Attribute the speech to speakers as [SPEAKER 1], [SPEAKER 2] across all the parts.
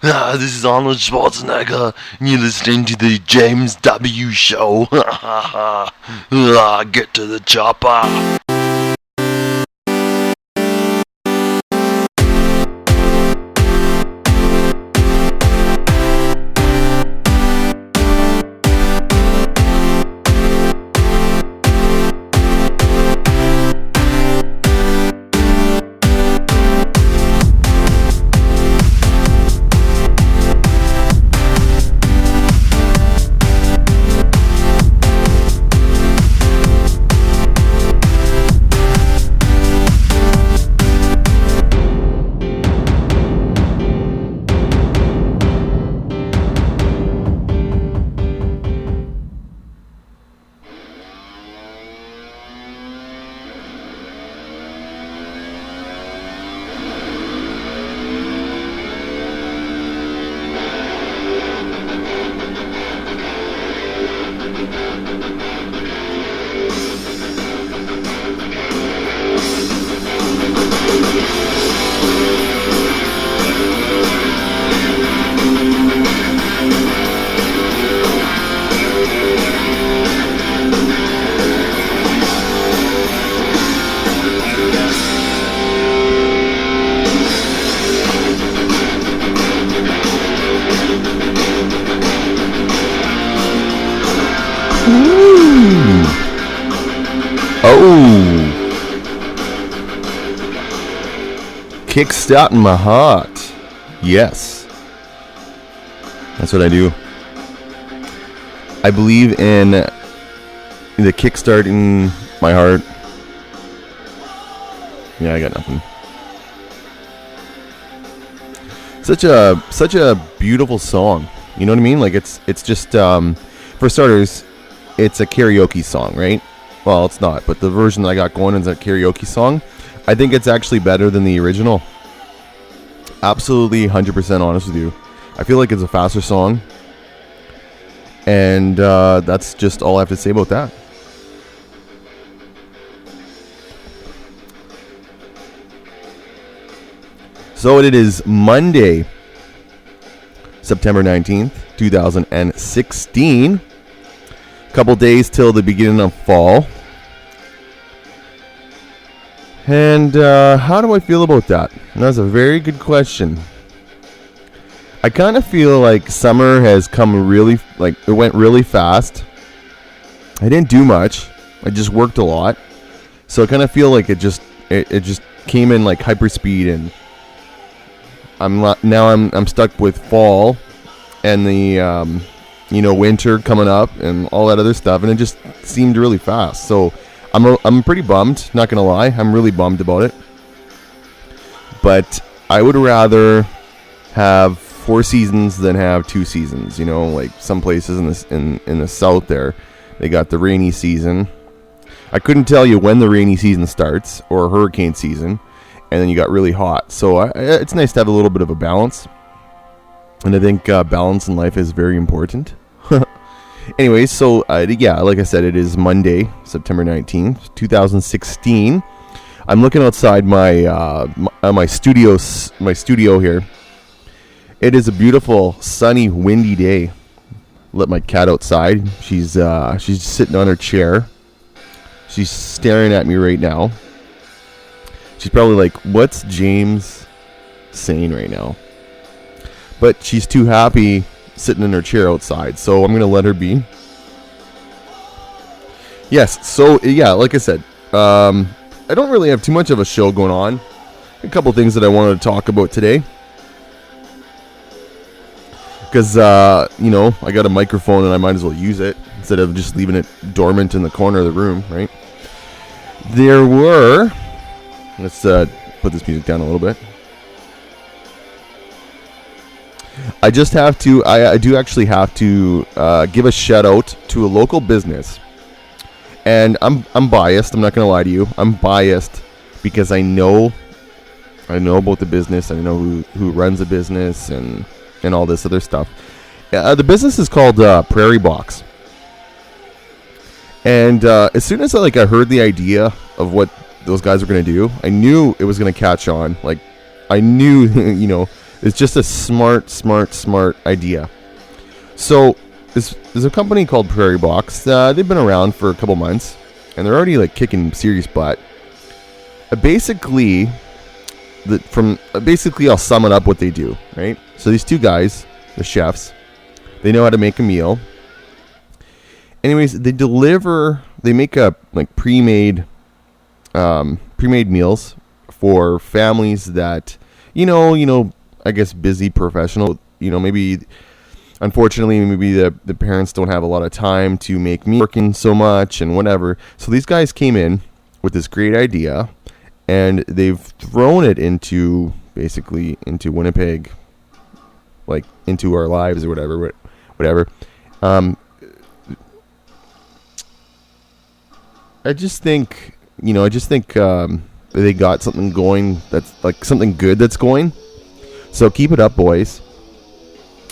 [SPEAKER 1] This is Arnold Schwarzenegger, and you're listening to the James W. Show. Get to the chopper. Kickstarting my heart. Yes. That's what I do. I believe in the kickstarting my heart. Yeah, I got nothing. Such a beautiful song. You know what I mean? Like it's just for starters, it's a karaoke song, right? Well, it's not, but the version that I got going is a karaoke song. I think it's actually better than the original. Absolutely 100% honest with you. I feel like it's a faster song. And that's just all I have to say about that. So it is Monday, September 19th, 2016. A couple days till the beginning of fall. And how do I feel about that? That's a very good question. I kind of feel like summer has come really, like it went really fast. I didn't do much. I just worked a lot. So I kind of feel like it just came in like hyperspeed, and I'm stuck with fall and the winter coming up and all that other stuff, and it just seemed really fast. So I'm pretty bummed, not gonna lie. I'm really bummed about it. But I would rather have 4 seasons than have 2 seasons. You know, like some places in the south there, they got the rainy season. I couldn't tell you when the rainy season starts or hurricane season, and then you got really hot. So it's nice to have a little bit of a balance, and I think balance in life is very important. Anyway, so like I said, it is Monday, September 19th, 2016. I'm looking outside my studio here. It is a beautiful, sunny, windy day. Let my cat outside. She's sitting on her chair. She's staring at me right now. She's probably like, "What's James saying right now?" But she's too happy sitting in her chair outside, so I'm gonna let her be. Yes, so yeah, like I said, I don't really have too much of a show going on. A couple things that I wanted to talk about today, because I got a microphone and I might as well use it instead of just leaving it dormant in the corner of the room, right? Let's put this music down a little bit. I do actually have to give a shout out to a local business, and I'm biased. I'm not gonna lie to you. I'm biased because I know about the business. I know who runs the business and all this other stuff. The business is called Prairie Box, and as soon as I heard the idea of what those guys were gonna do, I knew it was gonna catch on. Like I knew It's just a smart idea. So there's a company called Prairie Box. They've been around for a couple months, and they're already like kicking serious butt. Basically, I'll sum it up what they do. Right. So these two guys, the chefs, they know how to make a meal. Anyways, they make a like pre-made meals for families that, I guess busy professional, maybe unfortunately maybe the parents don't have a lot of time to make meals, working so much and whatever. So these guys came in with this great idea, and they've thrown it into Winnipeg, like into our lives or whatever. I just think they got something going that's like something good that's going. So keep it up, boys.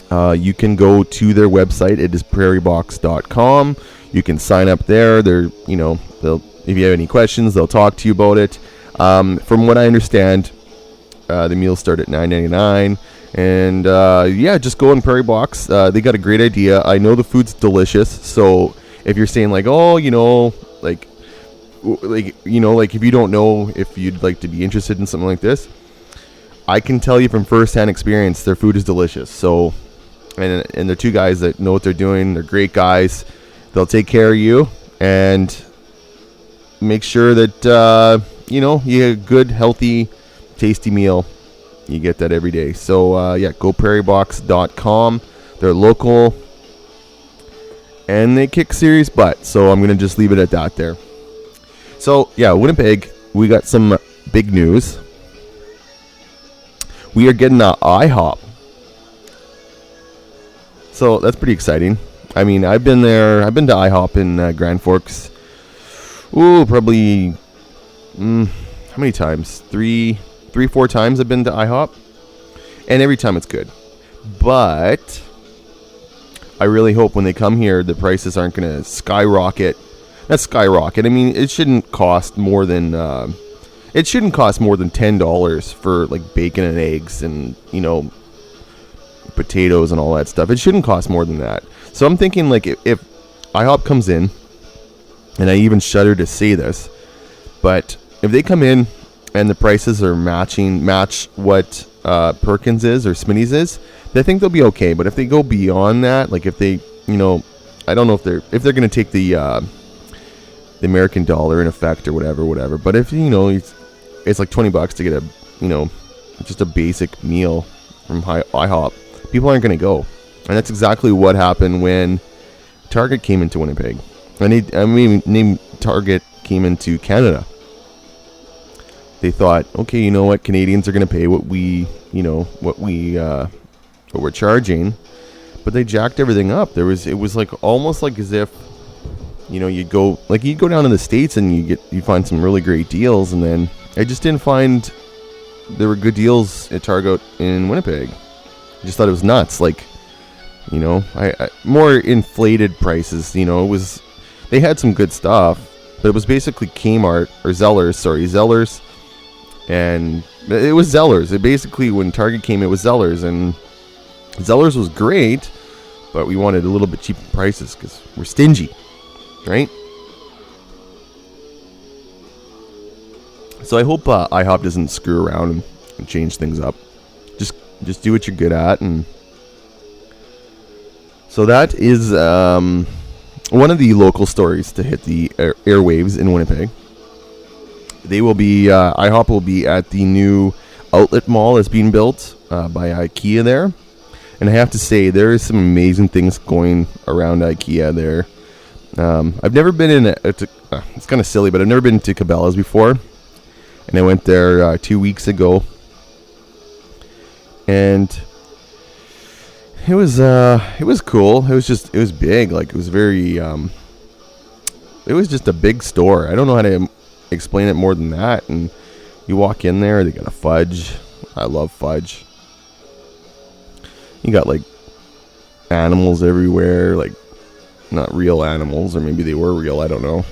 [SPEAKER 1] You can go to their website. It is prairiebox.com. You can sign up there. If you have any questions, they'll talk to you about it. From what I understand, the meals start at $9.99. And just go on Prairie Box. They got a great idea. I know the food's delicious. So if you're saying like, if you don't know if you'd like to be interested in something like this, I can tell you from firsthand experience, their food is delicious. So, and they're two guys that know what they're doing. They're great guys. They'll take care of you and make sure that, you get a good, healthy, tasty meal. You get that every day. So, go prairiebox.com. They're local and they kick serious butt. So I'm going to just leave it at that there. So, Winnipeg, we got some big news. We are getting an Ihop. So, that's pretty exciting. I mean, I've been there. I've been to Ihop in Grand Forks. Probably, how many times? Three, 4 times I've been to Ihop. And every time it's good. But I really hope when they come here, the prices aren't going to skyrocket. Not skyrocket. I mean, it shouldn't cost more than $10 for like bacon and eggs and potatoes and all that stuff. It shouldn't cost more than that. So I'm thinking like if IHOP comes in, and I even shudder to say this, but if they come in and the prices are match what Perkins is or Smitty's is, I think they'll be okay. But if they go beyond that, like if they, I don't know if they're going to take the American dollar in effect or whatever. But if it's like $20 to get just a basic meal from IHOP, people aren't going to go, and that's exactly what happened when Target came into Winnipeg. Target came into Canada. They thought, okay, you know what, Canadians are going to pay what we're charging, but they jacked everything up. It was like almost like as if. You'd go down to the States and you find some really great deals, and then I just didn't find there were good deals at Target in Winnipeg. I just thought it was nuts. Like, I more inflated prices. They had some good stuff, but it was basically Kmart or Zellers, and it was Zellers. It basically, when Target came, it was Zellers, and Zellers was great, but we wanted a little bit cheaper prices because we're stingy. Right? So I hope IHOP doesn't screw around and change things up. Just do what you're good at. And so that is one of the local stories to hit the airwaves in Winnipeg. IHOP will be at the new outlet mall that's being built by IKEA there. And I have to say, there is some amazing things going around IKEA there. I've never been in it's kind of silly, but I've never been to Cabela's before, and I went there 2 weeks ago, and it was cool. It was big. Like, it was very it was just a big store. I don't know how to explain it more than that. And you walk in there, they got a fudge. I love fudge. You got like animals everywhere, like not real animals, or maybe they were real, I don't know.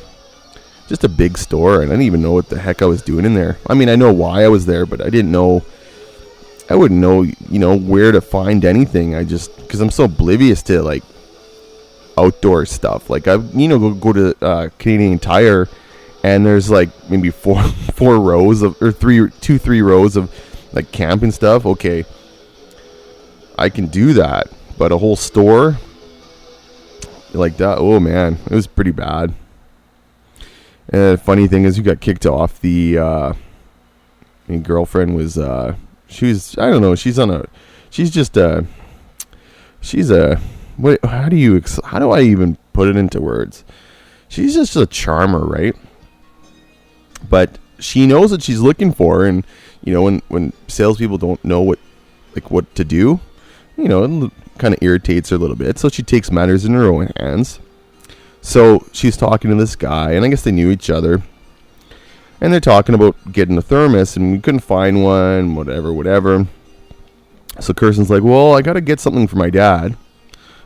[SPEAKER 1] Just a big store, and I didn't even know what the heck I was doing in there. I mean, I know why I was there, but I didn't know I wouldn't know, where to find anything. Because I'm so oblivious to like outdoor stuff. Like go to Canadian Tire, and there's like maybe four rows of, or three rows of like camping stuff. Okay, I can do that, but a whole store like that, oh man, it was pretty bad. And the funny thing is, you got kicked off. My girlfriend was she's I don't know, she's a what, how do I even put it into words? She's just a charmer, right? But she knows what she's looking for, and when salespeople don't know what to do, it kind of irritates her a little bit. So she takes matters in her own hands. So she's talking to this guy, and I guess they knew each other, and they're talking about getting a thermos, and we couldn't find one, whatever. So Kirsten's like, well, I got to get something for my dad.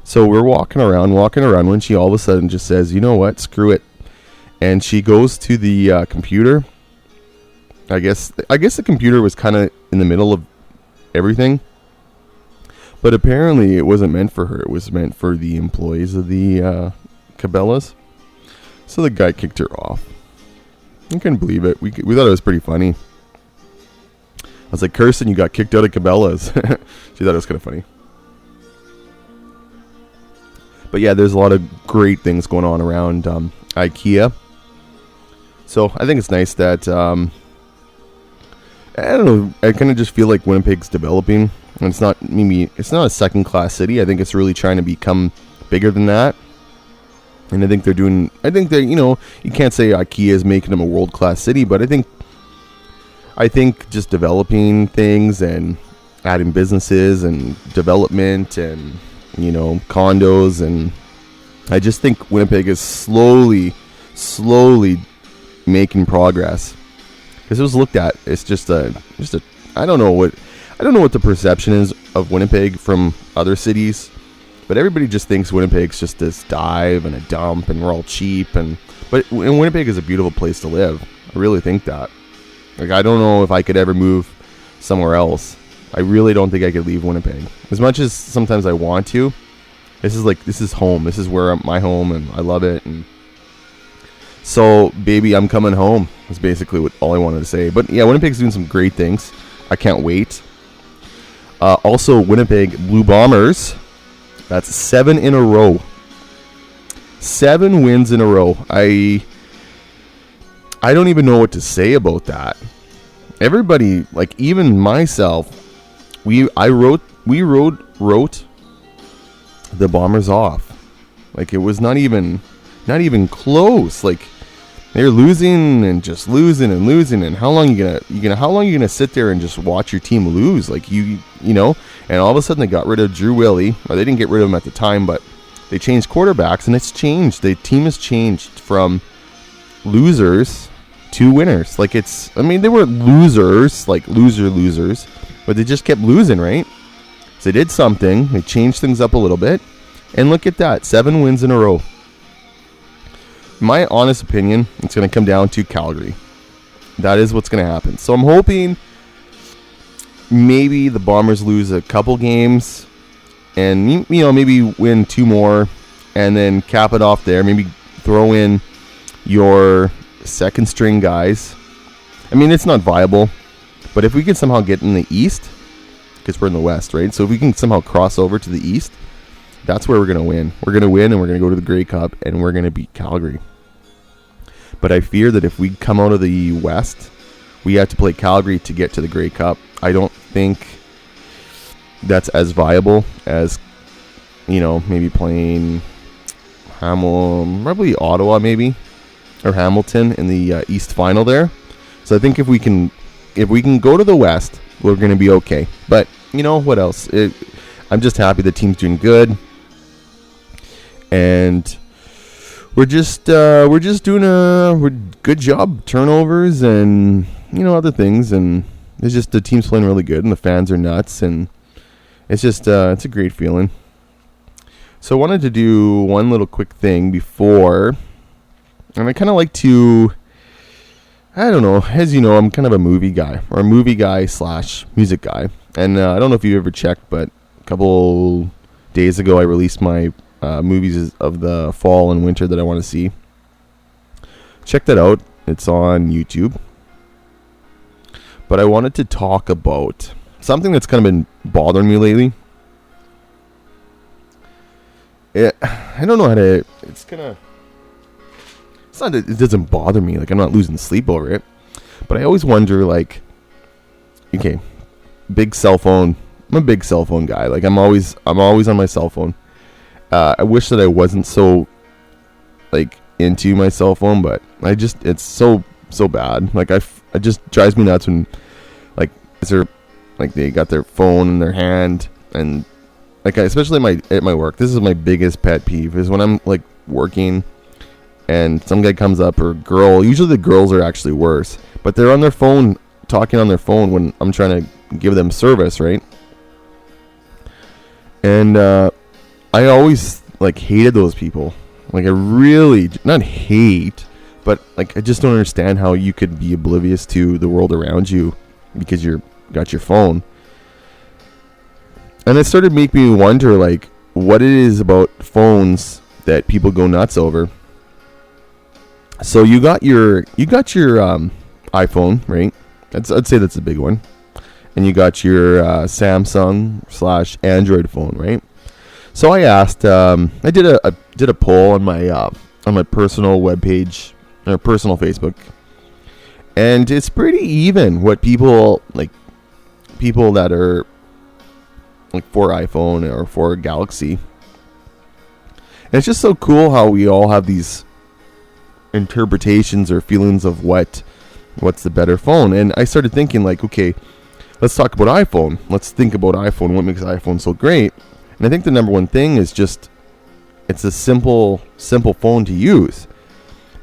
[SPEAKER 1] So we're walking around when she all of a sudden just says, you know what, screw it. And she goes to the computer. I guess the computer was kind of in the middle of everything. But apparently it wasn't meant for her. It was meant for the employees of the Cabela's. So the guy kicked her off. I couldn't believe it. We thought it was pretty funny. I was like, Kirsten, you got kicked out of Cabela's. She thought it was kind of funny. But yeah, there's a lot of great things going on around IKEA. So I think it's nice that, I don't know, I kind of just feel like Winnipeg's developing. And it's not a second class city. I think it's really trying to become bigger than that. And I think they're you can't say IKEA is making them a world class city, but I think just developing things and adding businesses and development and condos, and I just think Winnipeg is slowly making progress. Because it was looked at, it's just a I don't know what the perception is of Winnipeg from other cities, but everybody just thinks Winnipeg's just this dive and a dump, and we're all cheap. But Winnipeg is a beautiful place to live. I really think that. Like, I don't know if I could ever move somewhere else. I really don't think I could leave Winnipeg. As much as sometimes I want to, this is home. This is where my home, and I love it. And so, baby, I'm coming home. That's basically all I wanted to say. But yeah, Winnipeg's doing some great things. I can't wait. Also, Winnipeg Blue Bombers. That's 7 in a row. 7 wins in a row. I don't even know what to say about that. Everybody, like even myself, we wrote the Bombers off. Like, it was not even close. Like, they're losing and just losing and losing. And how long you gonna sit there and just watch your team lose? Like, and all of a sudden they got rid of Drew Willie, or they didn't get rid of him at the time, but they changed quarterbacks, and it's changed. The team has changed from losers to winners. Like, they were losers, like losers, but they just kept losing, right? So they did something. They changed things up a little bit, and look at that, 7 wins in a row. My honest opinion, it's going to come down to Calgary. That is what's going to happen. So I'm hoping maybe the Bombers lose a couple games and, maybe win 2 more and then cap it off there. Maybe throw in your second string guys. I mean, it's not viable, but if we can somehow get in the East, because we're in the West, right? So if we can somehow cross over to the East, that's where we're going to win. We're going to win, and we're going to go to the Grey Cup, and we're going to beat Calgary. But I fear that if we come out of the West, we have to play Calgary to get to the Grey Cup. I don't think that's as viable as, maybe playing probably Ottawa maybe, or Hamilton in the East Final there. So I think if we can go to the West, we're going to be okay. But, what else? I'm just happy the team's doing good. And we're just doing a good job, turnovers and other things, and it's just the team's playing really good and the fans are nuts, and it's just it's a great feeling. So I wanted to do one little quick thing before, and I kind of like to, I don't know, as you know, I'm kind of a movie guy / music guy. And I don't know if you ever checked, but a couple days ago I released my movies of the fall and winter that I want to see. Check that out. It's on YouTube. But I wanted to talk about something that's kind of been bothering me lately. I don't know how to. It's not that it doesn't bother me. Like, I'm not losing sleep over it. But I always wonder, like, okay, big cell phone. I'm a big cell phone guy. Like, I'm always on my cell phone. I wish that I wasn't so, like, into my cell phone, but it's so bad. Like, it just drives me nuts when, like, they got their phone in their hand, and like, especially at my work, this is my biggest pet peeve, is when I'm, like, working and some guy comes up, or girl. Usually the girls are actually worse, but they're on their phone, talking on their phone when I'm trying to give them service, right? And I always, like, hated those people. Like, I really, not hate, but, like, I just don't understand how you could be oblivious to the world around you because you're got your phone. And it started making me wonder, like, what it is about phones that people go nuts over. So you got your iPhone, right? I'd say that's a big one. And you got your Samsung / Android phone, right? So I asked, I did a poll on my personal webpage, or personal Facebook, and it's pretty even what people that are, like, for iPhone or for Galaxy. And it's just so cool how we all have these interpretations or feelings of what's the better phone. And I started thinking, like, okay, let's talk about iPhone. Let's think about iPhone. What makes iPhone so great? And I think the number one thing is just, it's a simple phone to use.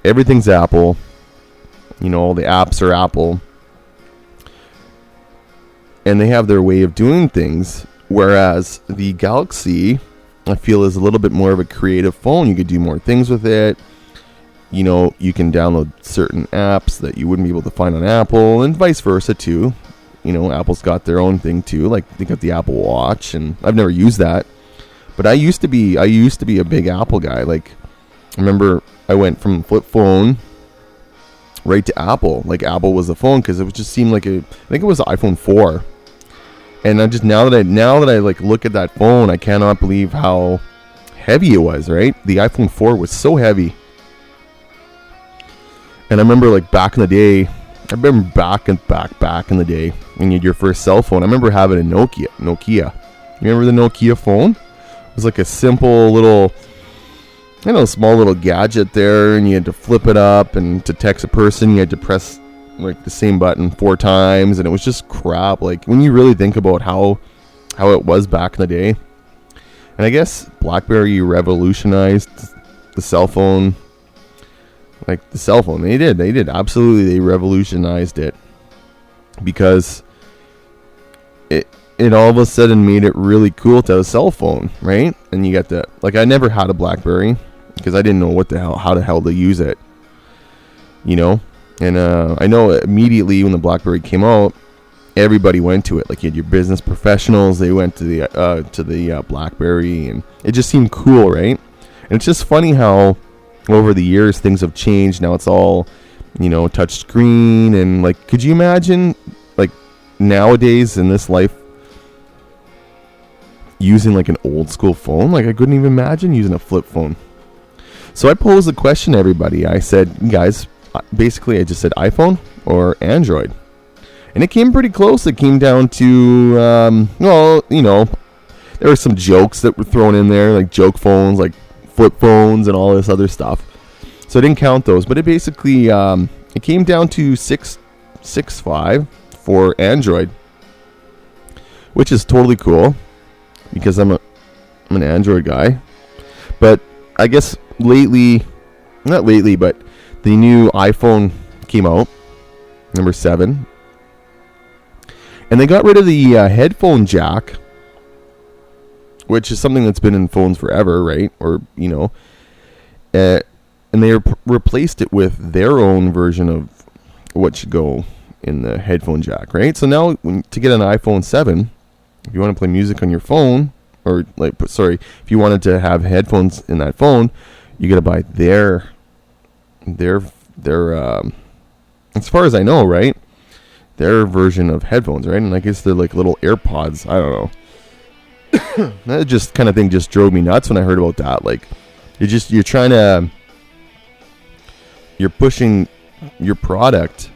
[SPEAKER 1] Everything's Apple. You know, all the apps are Apple. And they have their way of doing things. Whereas the Galaxy, I feel, is a little bit more of a creative phone. You could do more things with it. You know, you can download certain apps that you wouldn't be able to find on Apple, and vice versa too. You know, Apple's got their own thing too. Like, they got the Apple Watch, and I've never used that. But I used to be a big Apple guy. Like, I remember I went from flip phone right to Apple. Like, Apple was the phone because it just seemed like I think it was the iPhone 4. And I just, now that I like look at that phone, I cannot believe how heavy it was, right? The iPhone 4 was so heavy. And I remember, like, back in the day, back in the day when you had your first cell phone, I remember having a Nokia. You remember the Nokia phone? It was like a simple little, small little gadget there, and you had to flip it up, and to text a person, you had to press, like, the same button 4 times, and it was just crap. Like, when you really think about how it was back in the day. And I guess BlackBerry revolutionized the cell phone. Like, the cell phone, they did absolutely, they revolutionized it, because it all of a sudden made it really cool to have a cell phone, right? And you got the, like, I never had a BlackBerry because I didn't know how the hell to use it, you know. And I know immediately when the BlackBerry came out, everybody went to it. Like, you had your business professionals, they went to the BlackBerry, and it just seemed cool, right? And it's just funny how over the years things have changed. Now it's all, touch screen, and, like, could you imagine, like, nowadays in this life using, like, an old school phone? Like, I couldn't even imagine using a flip phone. So I posed a question to everybody. I said, guys, basically I just said iPhone or Android, and it came pretty close. It came down to there were some jokes that were thrown in there, like joke phones, like flip phones and all this other stuff, so I didn't count those. But it basically it came down to 6.5 for Android, which is totally cool because I'm an Android guy. But I guess not lately, but the new iPhone came out, number 7, and they got rid of the headphone jack, which is something that's been in phones forever, right? Or, and they replaced it with their own version of what should go in the headphone jack, right? So now to get an iPhone 7, If you want to play music on your phone, or if you wanted to have headphones in that phone, you got to buy their as far as I know, right? Their version of headphones, right? And I guess they're like little AirPods. I don't know. That just kind of thing just drove me nuts when I heard about that. Like, you're pushing your product,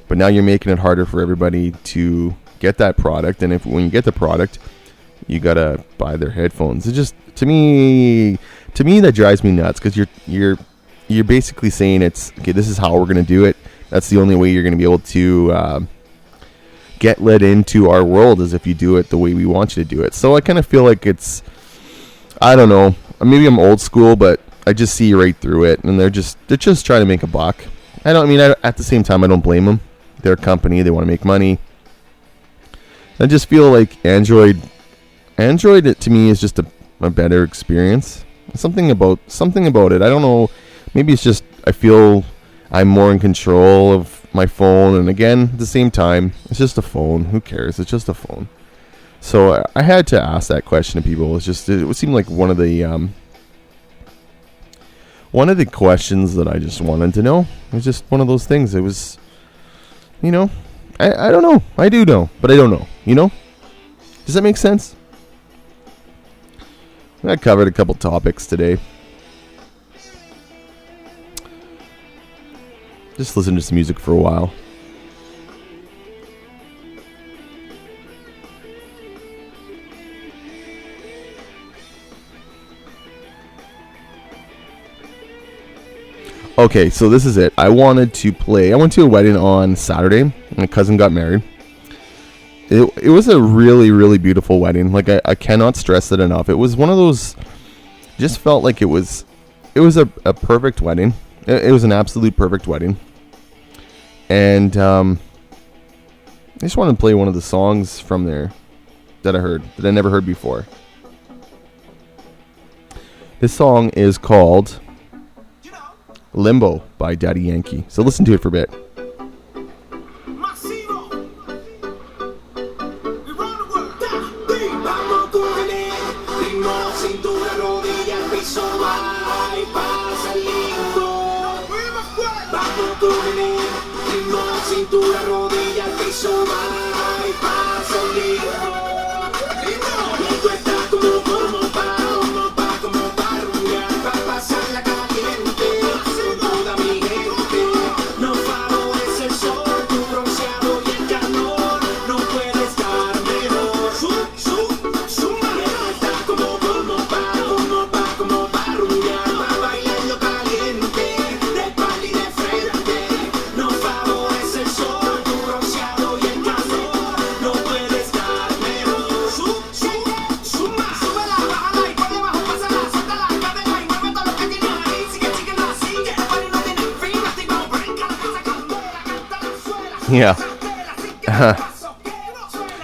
[SPEAKER 1] but now you're making it harder for everybody to get that product. And when you get the product, you gotta buy their headphones. It just, to me that drives me nuts, because you're basically saying it's okay. This is how we're gonna do it. That's the only way you're gonna be able to get let into our world, is if you do it the way we want you to do it. So I kind of feel like it's, I don't know, maybe I'm old school, but I just see right through it, and they're just trying to make a buck. At the same time, I don't blame them. They're a company, they want to make money. I just feel like Android to me is just a better experience. Something about it. I don't know. Maybe it's just I feel I'm more in control of my phone. And again, at the same time, it's just a phone. Who cares? It's just a phone. So I had to ask that question to people. It would seem like one of the questions that I just wanted to know. It was just one of those things. It was, I don't know. I do know, but I don't know. Does that make sense? I covered a couple topics today. Just listen to some music for a while. Okay, so this is it. I went to a wedding on Saturday. My cousin got married. It was a really, really beautiful wedding. Like, I cannot stress that enough. It was one of those, just felt like it was a perfect wedding. It was an absolute perfect wedding. And I just wanted to play one of the songs from there that I never heard before. This song is called Limbo by Daddy Yankee. So listen to it for a bit. Yeah.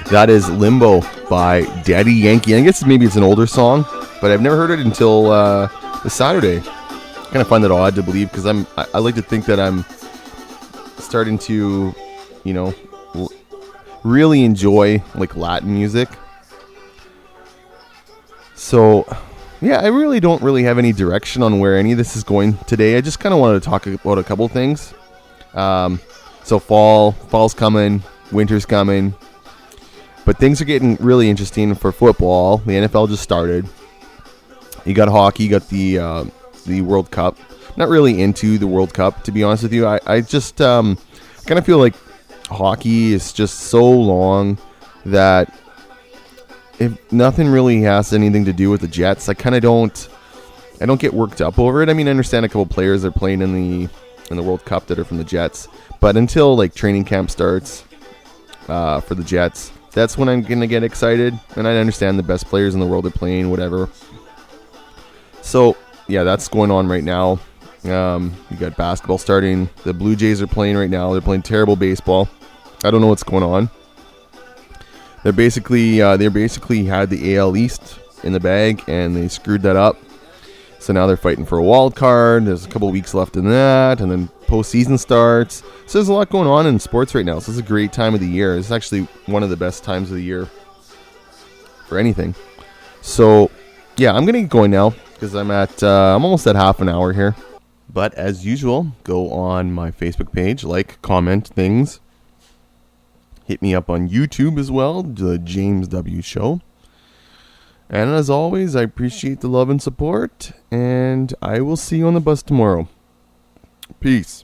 [SPEAKER 1] That is Limbo by Daddy Yankee. I guess maybe it's an older song, but I've never heard it until this Saturday. I kind of find that odd to believe, because I like to think that I'm starting to, really enjoy like Latin music. So, yeah, I really don't have any direction on where any of this is going today. I just kind of wanted to talk about a couple things. So fall's coming, winter's coming, but things are getting really interesting for football. The NFL just started. You got hockey, you got the World Cup. Not really into the World Cup, to be honest with you. I just kind of feel like hockey is just so long that if nothing really has anything to do with the Jets, I don't get worked up over it. I mean, I understand a couple players are playing in the World Cup that are from the Jets. But until like training camp starts for the Jets, that's when I'm going to get excited. And I understand the best players in the world are playing, whatever. So, yeah, that's going on right now. You got basketball starting. The Blue Jays are playing right now. They're playing terrible baseball. I don't know what's going on. They basically had the AL East in the bag, and they screwed that up. So now they're fighting for a wild card. There's a couple weeks left in that, and then postseason starts. So there's a lot going on in sports right now. So it's a great time of the year. It's actually one of the best times of the year for anything. So, yeah, I'm going to get going now because I'm almost at half an hour here. But as usual, go on my Facebook page, like, comment things. Hit me up on YouTube as well, the James W. Show. And as always, I appreciate the love and support, and I will see you on the bus tomorrow. Peace.